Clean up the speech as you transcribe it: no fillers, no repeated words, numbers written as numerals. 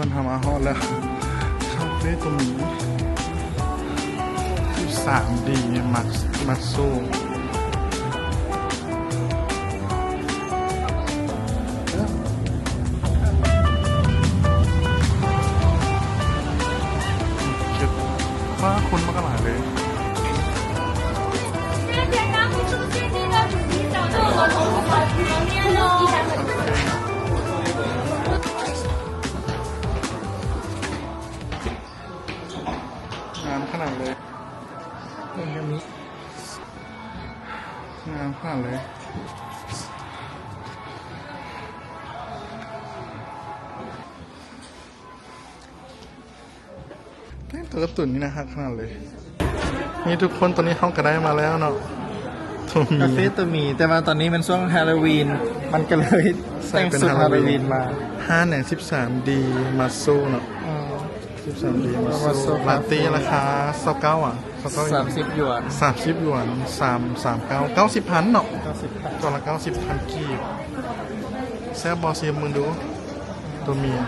คนทำอาหารแล้วคาเฟ่ตรงนี้3D มักสู้ว่าคนมากหลายเลยงามขนาดเลยงามขนาดเลยตัวกระตุนนี่นะฮะขนาดเลยนี่ทุกคนตอนนี้เขาก็ได้มาแล้วเนาะคาเฟ่ตัวมีแต่ว่าตอนนี้มันช่วงฮาโลวีนมันก็เลยแต่งสุดฮาโลวีนมา5 แหน่ง 13D มาสู้เนาะ13D มาสู้ลาตีราคา29อ่ะ30 หยวน30 หยวน339 90,000เนาะตัวละ90,000 กีบแซ่บบอเซียมมึงดูตัวเมีย